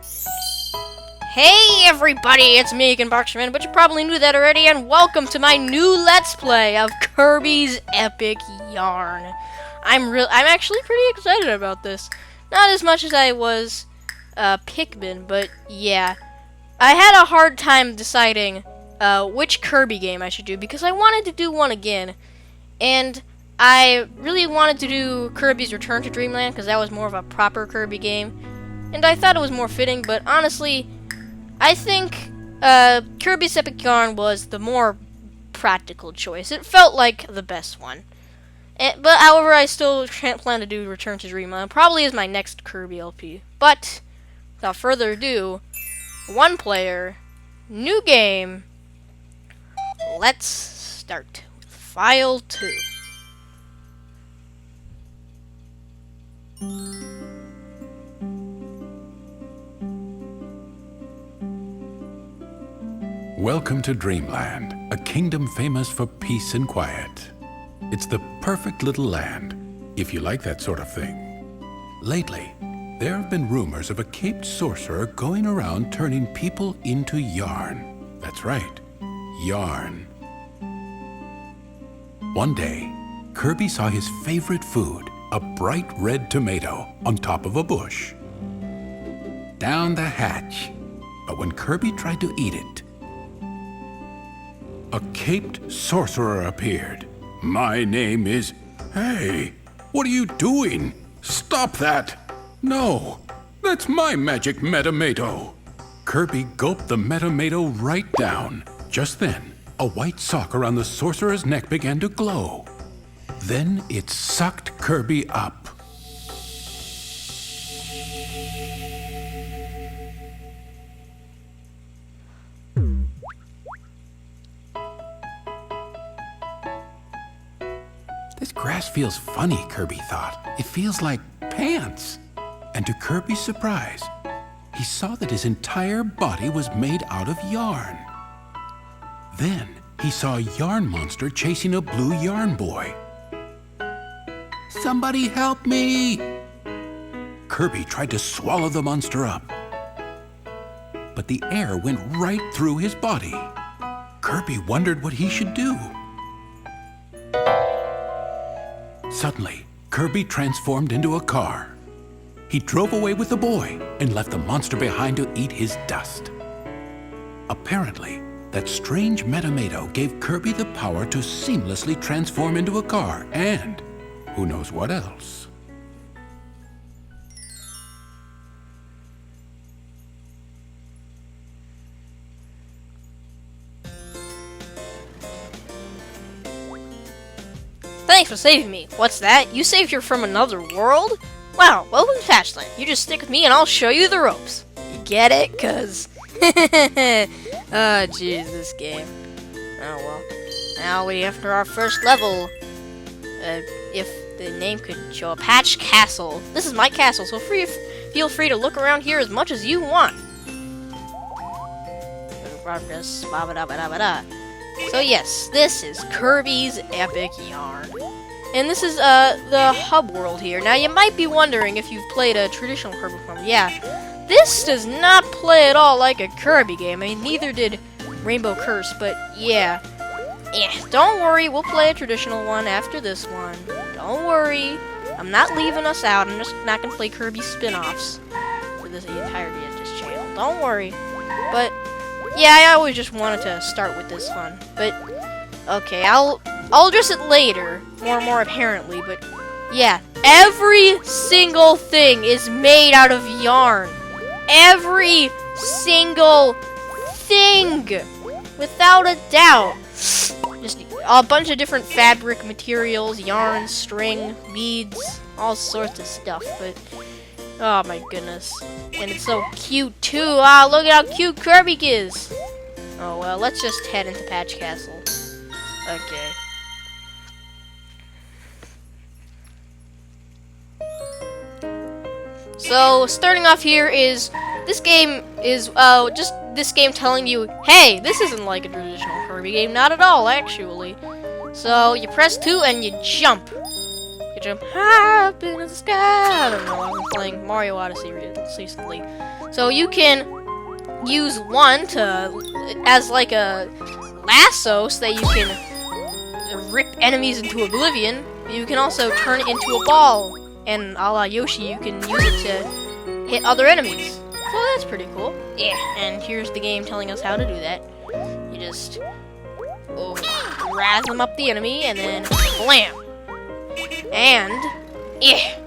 Hey everybody, it's me again, Boxerman, but you probably knew that already, and welcome to my new Let's Play of Kirby's Epic Yarn. I'm actually pretty excited about this. Not as much as I was Pikmin, but yeah. I had a hard time deciding which Kirby game I should do, because I wanted to do one again, and I really wanted to do Kirby's Return to Dreamland, because that was more of a proper Kirby game, and I thought it was more fitting, but honestly, I think Kirby's Epic Yarn was the more practical choice. It felt like the best one. But however, I still plan to do Return to Dreamland. Probably is my next Kirby LP. But without further ado, one player, new game. Let's start with File 2. Welcome to Dreamland, a kingdom famous for peace and quiet. It's the perfect little land, if you like that sort of thing. Lately, there have been rumors of a caped sorcerer going around turning people into yarn. That's right, yarn. One day, Kirby saw his favorite food, a bright red tomato, on top of a bush. Down the hatch. But when Kirby tried to eat it, a caped sorcerer appeared. My name is... Hey, what are you doing? Stop that! No, that's my magic Metamato. Kirby gulped the Metamato right down. Just then, a white sock around the sorcerer's neck began to glow. Then it sucked Kirby up. This grass feels funny, Kirby thought. It feels like pants. And to Kirby's surprise, he saw that his entire body was made out of yarn. Then he saw a yarn monster chasing a blue yarn boy. Somebody help me! Kirby tried to swallow the monster up, but the air went right through his body. Kirby wondered what he should do. Suddenly, Kirby transformed into a car. He drove away with the boy and left the monster behind to eat his dust. Apparently, that strange Metamato gave Kirby the power to seamlessly transform into a car and who knows what else. Thanks for saving me. What's that? You saved her from another world? Wow, welcome to Patchland. You just stick with me and I'll show you the ropes. You get it? Cause... oh, jeez, this game. Oh, well. Now we enter our first level. If the name could show up. Patch Castle. This is my castle, so feel free to look around here as much as you want. So yes, this is Kirby's Epic Yarn. And this is the hub world here. Now you might be wondering if you've played a traditional Kirby form. Yeah, this does not play at all like a Kirby game. I mean, neither did Rainbow Curse, but yeah. Don't worry, we'll play a traditional one after this one. Don't worry, I'm not leaving us out. I'm just not gonna play Kirby spin-offs for the entirety of this channel. Don't worry. But yeah, I always just wanted to start with this one. But okay, I'll address it later, more apparently. But yeah, every single thing is made out of yarn. Every single thing, without a doubt. Just a bunch of different fabric materials, yarn, string, beads, all sorts of stuff, but oh my goodness. And it's so cute too. Ah, look at how cute Kirby is. Oh well, let's just head into Patch Castle. Okay. So, starting off here is, this game is, just this game telling you, hey, this isn't like a traditional Kirby game, not at all, actually. So, you press 2 and you jump. You could jump high up in the sky. I don't know, I've been playing Mario Odyssey recently. So you can use one as like a lasso so that you can rip enemies into oblivion. You can also turn it into a ball, and a la Yoshi, you can use it to hit other enemies. So that's pretty cool. Yeah, and here's the game telling us how to do that. You just razz them up the enemy, and then blam. And yeah,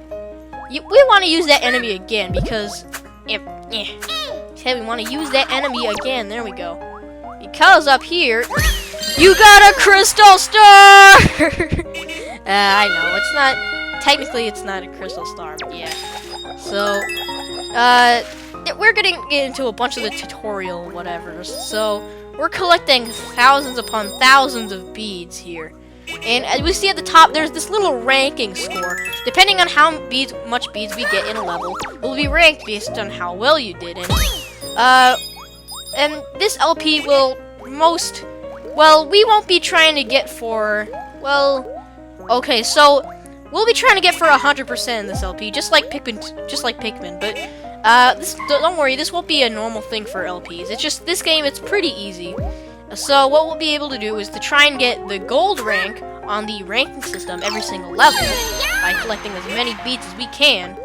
we want to use that enemy again because we want to use that enemy again. There we go. Because up here, you got a crystal star. I know it's not technically it's not a crystal star, but yeah. So we're getting into a bunch of the tutorial whatever. So we're collecting thousands upon thousands of beads here. And as we see at the top, there's this little ranking score. Depending on how much beads we get in a level, will be ranked based on how well you did. And this LP will we won't be trying to get for, okay, so we'll be trying to get for 100% in this LP, just like Pikmin, but don't worry, this won't be a normal thing for LPs. It's just, this game, it's pretty easy. So what we'll be able to do is to try and get the gold rank on the ranking system every single level by collecting as many beads as we can.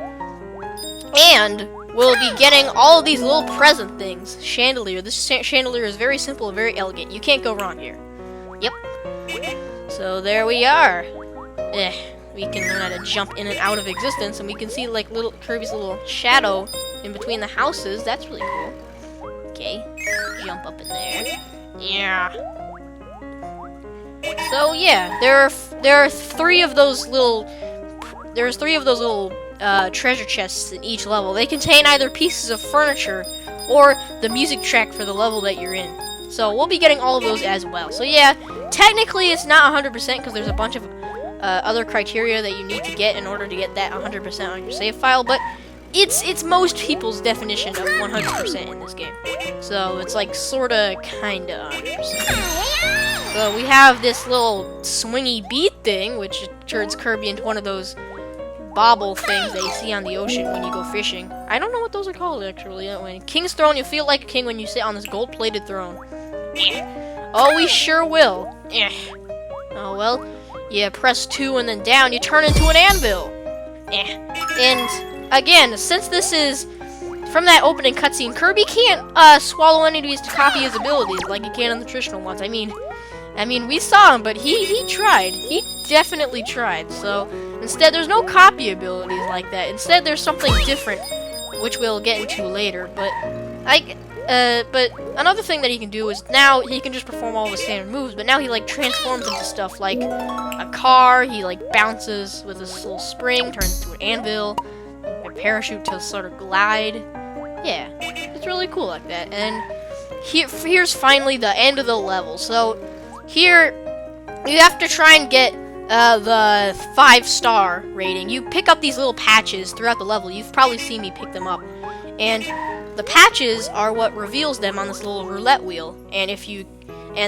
And we'll be getting all of these little present things. Chandelier. This chandelier is very simple and very elegant. You can't go wrong here. Yep. So there we are. We can learn how to jump in and out of existence, and we can see like little Kirby's little shadow in between the houses. That's really cool. Okay, jump up in there. Yeah. So yeah, there are three of those little treasure chests in each level. They contain either pieces of furniture or the music track for the level that you're in. So we'll be getting all of those as well. So yeah, technically it's not 100% because there's a bunch of other criteria that you need to get in order to get that 100% on your save file, but it's most people's definition of 100% in this game. So it's like sorta kinda 100%. So we have this little swingy bead thing, which turns Kirby into one of those bobble things that you see on the ocean when you go fishing. I don't know what those are called actually. When King's Throne, you feel like a king when you sit on this gold-plated throne. Oh, we sure will. Oh well. Yeah, press 2 and then down, you turn into an anvil. And again, since this is from that opening cutscene, Kirby can't swallow any of these to copy his abilities like he can in the traditional ones. I mean, we saw him, but he tried. He definitely tried. So instead, there's no copy abilities like that. Instead, there's something different, which we'll get into later. But another thing that he can do is now he can just perform all the standard moves. But now he like transforms into stuff like a car. He like bounces with this little spring, turns into an anvil, a parachute to sort of glide. Yeah, it's really cool like that. And here's finally the end of the level. So here you have to try and get the 5-star rating. You pick up these little patches throughout the level. You've probably seen me pick them up. And the patches are what reveals them on this little roulette wheel. And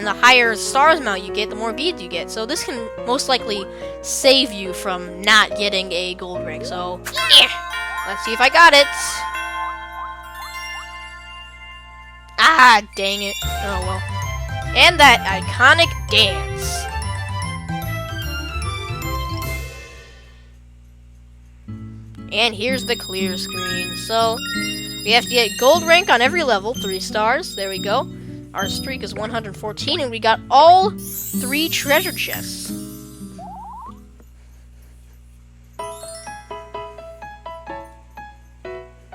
the higher stars amount you get, the more beads you get. So this can most likely save you from not getting a gold ring. So, yeah. Let's see if I got it. Ah, dang it. Oh, well. And that iconic dance. And here's the clear screen. So, we have to get gold rank on every level, 3 stars. There we go. Our streak is 114, and we got all 3 treasure chests.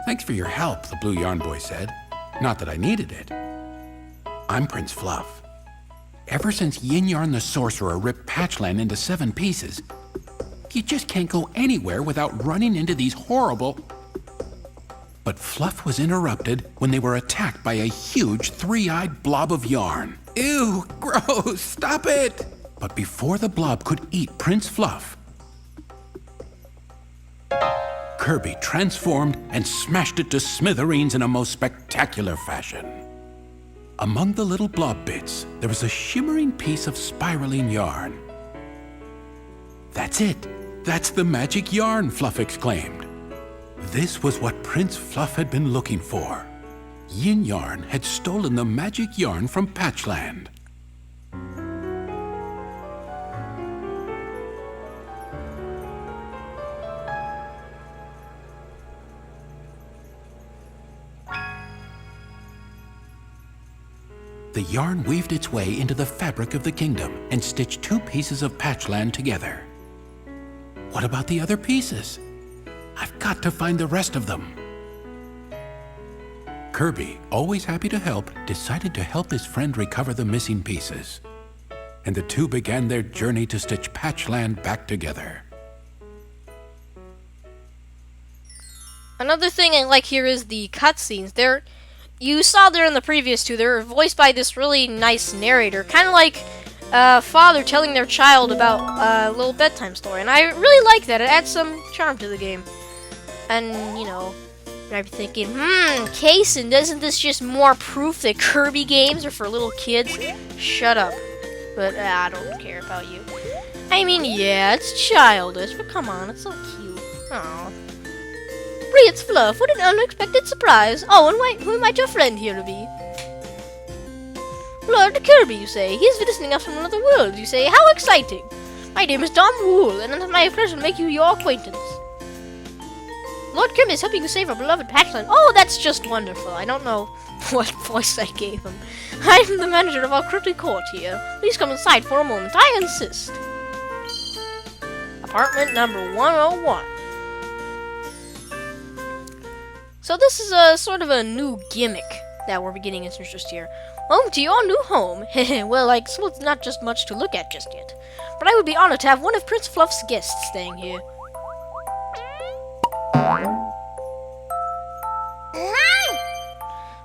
Thanks for your help, the Blue Yarn Boy said. Not that I needed it. I'm Prince Fluff. Ever since Yin Yarn the Sorcerer ripped Patchland into 7 pieces, you just can't go anywhere without running into these horrible... But Fluff was interrupted when they were attacked by a huge 3-eyed blob of yarn. Ew, gross, stop it! But before the blob could eat Prince Fluff, Kirby transformed and smashed it to smithereens in a most spectacular fashion. Among the little blob bits, there was a shimmering piece of spiraling yarn. That's it. That's the magic yarn, Fluff exclaimed. This was what Prince Fluff had been looking for. Yin Yarn had stolen the magic yarn from Patchland. The yarn weaved its way into the fabric of the kingdom and stitched 2 pieces of Patchland together. What about the other pieces? I've got to find the rest of them. Kirby, always happy to help, decided to help his friend recover the missing pieces. And the two began their journey to stitch Patchland back together. Another thing I like here is the cutscenes. You saw there in the previous 2, they're voiced by this really nice narrator, kind of like a father telling their child about a little bedtime story, and I really like that. It adds some charm to the game. And, you know, you might be thinking, Kason, isn't this just more proof that Kirby games are for little kids? Shut up. But I don't care about you. I mean, yeah, it's childish, but come on, it's so cute. Aww. It's Fluff, what an unexpected surprise. Oh, and who might your friend here be? Lord Kirby, you say. He's visiting us from another world, you say. How exciting. My name is Dom Wool, and it's my pleasure to make you your acquaintance. Lord Kirby is helping you save our beloved Patchland. Oh, that's just wonderful. I don't know what voice I gave him. I'm the manager of our cryptic court here. Please come inside for a moment. I insist. Apartment number 101. So this is a sort of a new gimmick that we're beginning to introduce here. Welcome to your new home. Well, I suppose it's not just much to look at just yet. But I would be honored to have one of Prince Fluff's guests staying here.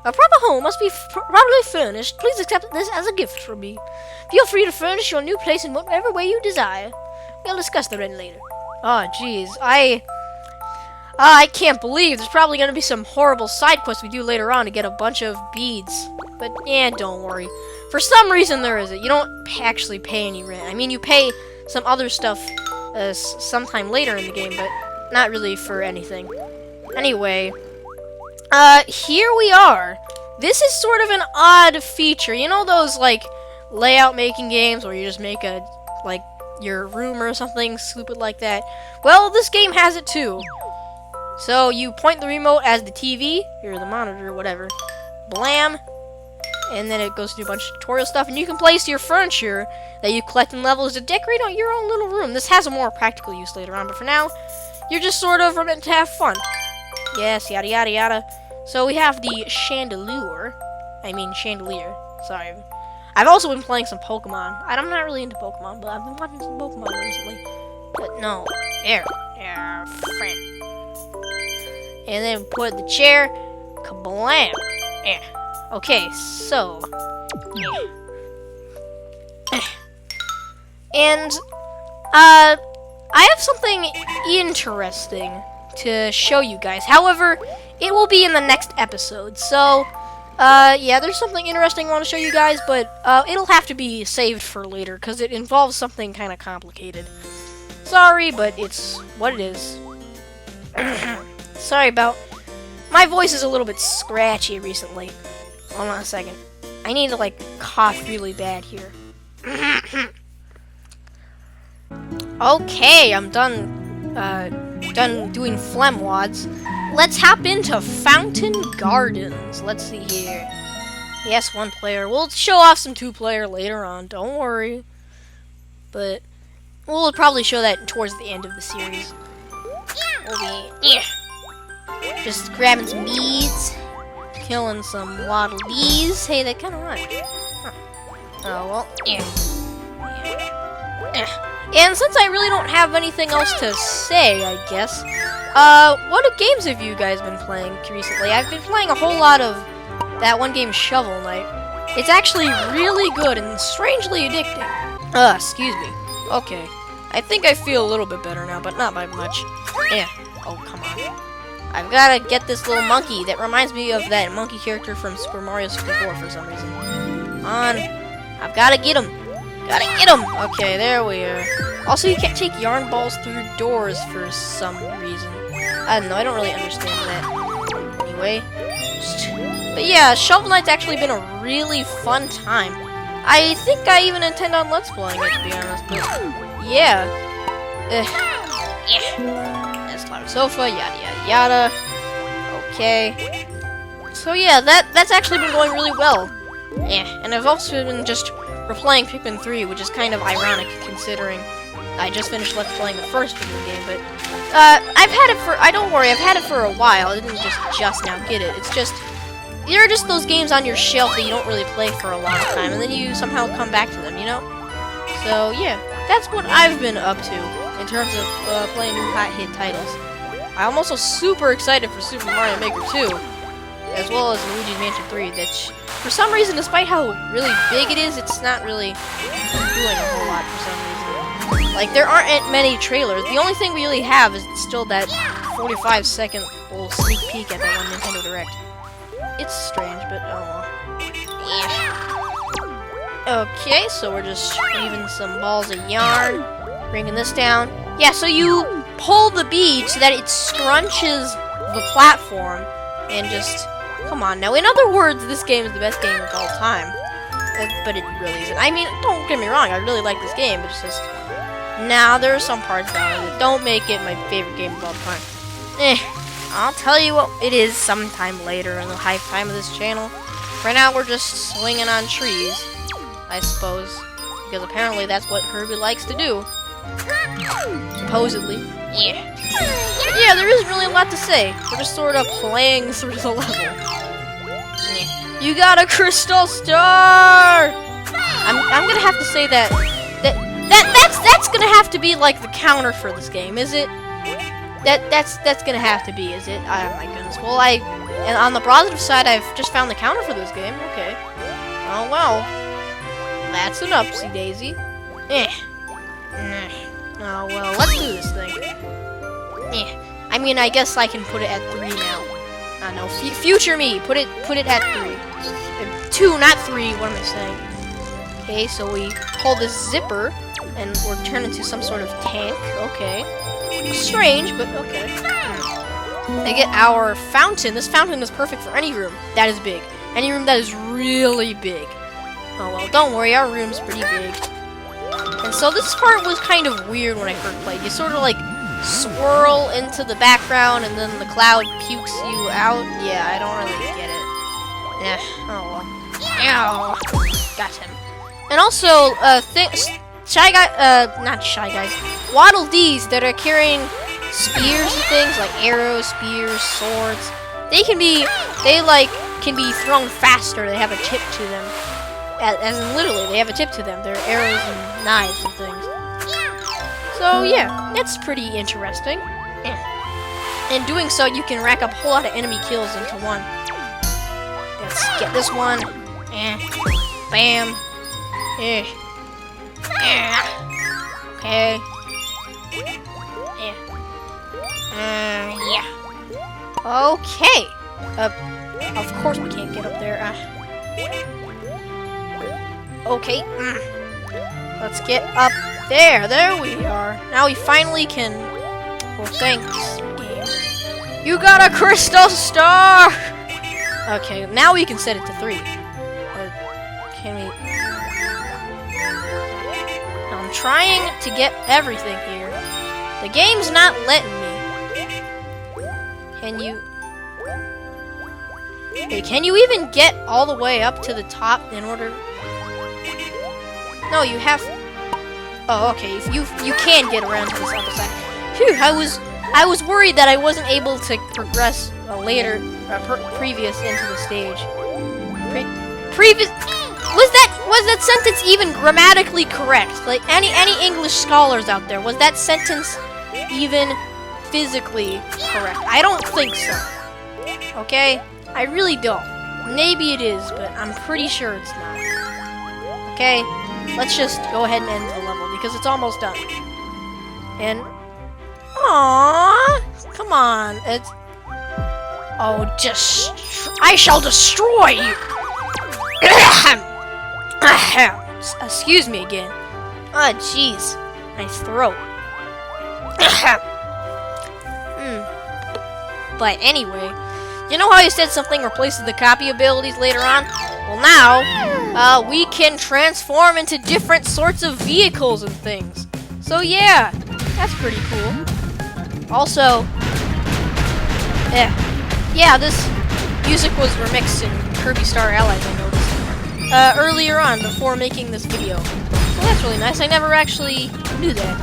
A proper home must be properly furnished. Please accept this as a gift from me. Feel free to furnish your new place in whatever way you desire. We'll discuss the rent later. Oh, jeez. I can't believe there's probably going to be some horrible side quest we do later on to get a bunch of beads. But, yeah, don't worry. For some reason there isn't. You don't actually pay any rent. I mean, you pay some other stuff sometime later in the game, but not really for anything. Anyway, here we are. This is sort of an odd feature. You know those, like, layout making games where you just make a, like, your room or something stupid like that? Well, this game has it too. So you point the remote as the TV, or the monitor, whatever. Blam. And then it goes through a bunch of tutorial stuff, and you can place your furniture that you collect in levels to decorate out your own little room. This has a more practical use later on, but for now, you're just sort of meant to have fun. Yes, yada yada yada. So we have the chandelier. Sorry. I've also been playing some Pokemon. I'm not really into Pokemon, but I've been watching some Pokemon recently. But no. There, friend. And then put the chair. Kablam. Yeah. Okay, so. Yeah. And, I have something interesting to show you guys. However, it will be in the next episode. So, yeah, there's something interesting I want to show you guys, but it'll have to be saved for later because it involves something kind of complicated. Sorry, but it's what it is. Sorry about... My voice is a little bit scratchy recently. Hold on a second. I need to, like, cough really bad here. Okay, I'm done doing phlegm wads. Let's hop into Fountain Gardens. Let's see here. Yes, 1 player. We'll show off some 2-player later on. Don't worry. But we'll probably show that towards the end of the series. We'll be just grabbing some beads, killing some waddle bees. Hey, that kind of rhyme. Huh. Oh well. And since I really don't have anything else to say, I guess, what games have you guys been playing recently? I've been playing a whole lot of that one game, Shovel Knight. It's actually really good and strangely addicting. Excuse me. Okay. I think I feel a little bit better now, but not by much. Yeah. Oh, come on. I've gotta get this little monkey that reminds me of that monkey character from Super Mario 64 for some reason. Come on. I've gotta get him. Gotta get him. Okay, there we are. Also, you can't take yarn balls through doors for some reason. I don't know, I don't really understand that. Anyway. But yeah, Shovel Knight's actually been a really fun time. I think I even intend on Let's Playing it, to be honest, but yeah. That's Cloud Sofa, yada yada yada. Okay. So yeah, that's actually been going really well. And I've also been just replaying Pikmin 3, which is kind of ironic considering I just finished Let's Playing the first Pikmin game, but I've had it for, don't worry, I've had it for a while. I didn't just now get it. It's just, there are just those games on your shelf that you don't really play for a long time, and then you somehow come back to them, you know? So yeah, that's what I've been up to in terms of playing new hot hit titles. I'm also super excited for Super Mario Maker 2, as well as Luigi's Mansion 3, that for some reason, despite how really big it is, it's not really doing a whole lot for some reason. Like, there aren't many trailers. The only thing we really have is still that 45-second little sneak peek at that one Nintendo Direct. It's strange, but oh well. Yeah. Okay, so we're just leaving some balls of yarn, bringing this down. Yeah, so you pull the bead so that it scrunches the platform and just... Come on now. In other words, this game is the best game of all time. But it really isn't. I mean, don't get me wrong, I really like this game, but it's just... Nah, there are some parts about it that don't make it my favorite game of all time. I'll tell you what it is sometime later in the hype time of this channel. Right now, we're just swinging on trees, I suppose. Because apparently that's what Kirby likes to do. Supposedly. Yeah. But yeah, there isn't really a lot to say. We're just sort of playing through the level. Yeah. You got a crystal star! I'm gonna have to say that's gonna have to be like the counter for this game, is it? That's gonna have to be, is it? Oh my goodness. Well, and on the positive side, I've just found the counter for this game. Okay. Oh well. That's an upsie daisy. Oh well, let's do this thing. I mean, I guess I can put it at 3 now. No, future me, put it at 3. 2, not 3. What am I saying? Okay, so we pull this zipper, and we're turned into some sort of tank. Okay. Strange, but okay. I get our fountain. This fountain is perfect for any room that is big. Any room that is really big. Oh well, don't worry, our room's pretty big. And so this part was kind of weird when I first played. You sort of like swirl into the background and then the cloud pukes you out. Yeah, I don't really get it. Oh well. Ow. Got him. And also, not Shy Guys, Waddle Dees that are carrying spears and things like arrows, spears, swords. They can be thrown faster. They have a tip to them. As in literally, they have a tip to them. They're arrows and knives and things. So yeah, that's pretty interesting. In doing so, you can rack up a whole lot of enemy kills into one. Let's get this one. Bam. Okay. Yeah. Okay. Of course we can't get up there. Okay. Let's get up there. There we are. Now we finally can... Well, thanks, game. You got a crystal star! Okay, now we can set it to 3. Can we... I'm trying to get everything here. The game's not letting me. Can you... Hey, can you even get all the way up to the top in order... No, you have... Oh, okay. If you can get around to this other side. Phew, I was worried that I wasn't able to progress previous into the stage. Previous... Was that sentence even grammatically correct? Like, any English scholars out there, was that sentence even physically correct? I don't think so. Okay? I really don't. Maybe it is, but I'm pretty sure it's not. Okay? Let's just go ahead and end the level, because it's almost done. And... Aww! Come on, it's... Oh, I shall destroy you! Excuse me again. Oh, jeez. Nice throat. But anyway, you know how you said something replaces the copy abilities later on? Well, now, we can transform into different sorts of vehicles and things. So yeah, that's pretty cool. Also, yeah, this music was remixed in Kirby Star Allies, I noticed, earlier on before making this video. So that's really nice. I never actually knew that.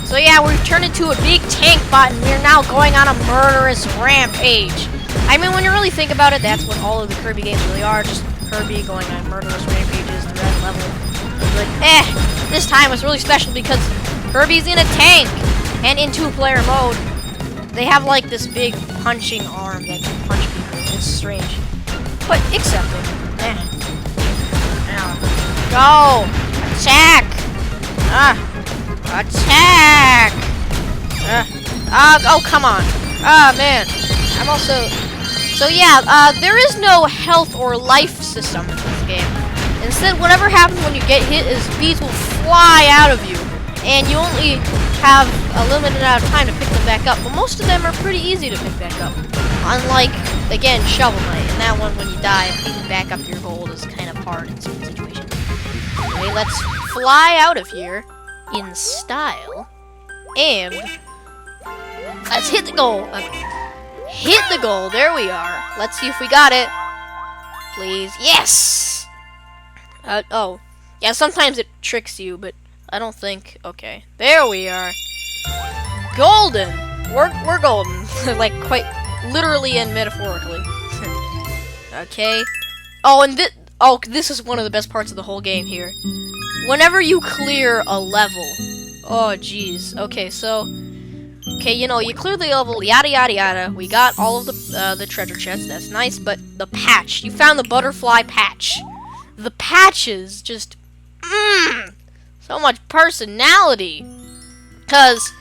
So yeah, we've turned into a big tank bot, and we're now going on a murderous rampage. I mean, when you really think about it, that's what all of the Kirby games really are. Just Kirby going on murderous rampages throughout the level. But this time was really special because Kirby's in a tank, and in two-player mode, they have like this big punching arm that can punch people. It's strange, but accepted. Go! Attack! Attack! Oh, come on. Man. I'm also... So, yeah, there is no health or life system in this game. Instead, whatever happens when you get hit is bees will fly out of you. And you only have a limited amount of time to pick them back up. But most of them are pretty easy to pick back up. Unlike, again, Shovel Knight. And that one, when you die, picking back up your gold is kind of hard in some situations. Okay, let's fly out of here in style. And let's hit the goal. Hit the goal. There we are. Let's see if we got it. Please. Yes! Oh. Yeah, sometimes it tricks you, but I don't think... Okay. There we are. Golden! We're golden. Like, quite literally and metaphorically. Okay. Oh, and this is one of the best parts of the whole game here. Whenever you clear a level... Oh, jeez. Okay, so... Okay, you know, you clear the level, yada yada yada. We got all of the treasure chests, that's nice, but the patch. You found the butterfly patch. The patches just... so much personality. Because,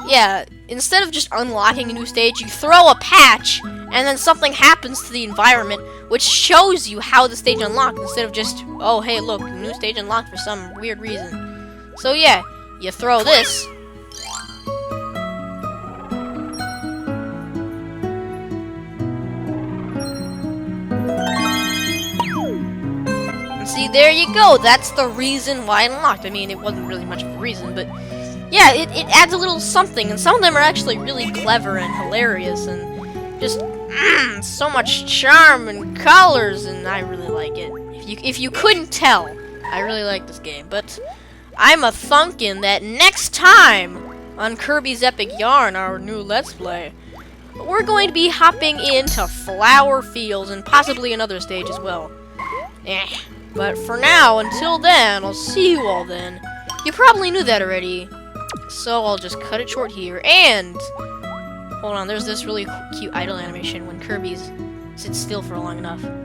yeah, instead of just unlocking a new stage, you throw a patch, and then something happens to the environment, which shows you how the stage unlocked, instead of just, oh, hey, look, new stage unlocked for some weird reason. So, yeah, you throw this... See, there you go. That's the reason why it unlocked. I mean, it wasn't really much of a reason, but yeah, it adds a little something, and some of them are actually really clever and hilarious, and just so much charm and colors, and I really like it. If you couldn't tell, I really like this game. But I'm a thunkin' that next time on Kirby's Epic Yarn, our new Let's Play, we're going to be hopping into Flower Fields and possibly another stage as well. But for now, until then, I'll see you all then. You probably knew that already, so I'll just cut it short here. And, hold on, there's this really cute idle animation when Kirby sits still for long enough.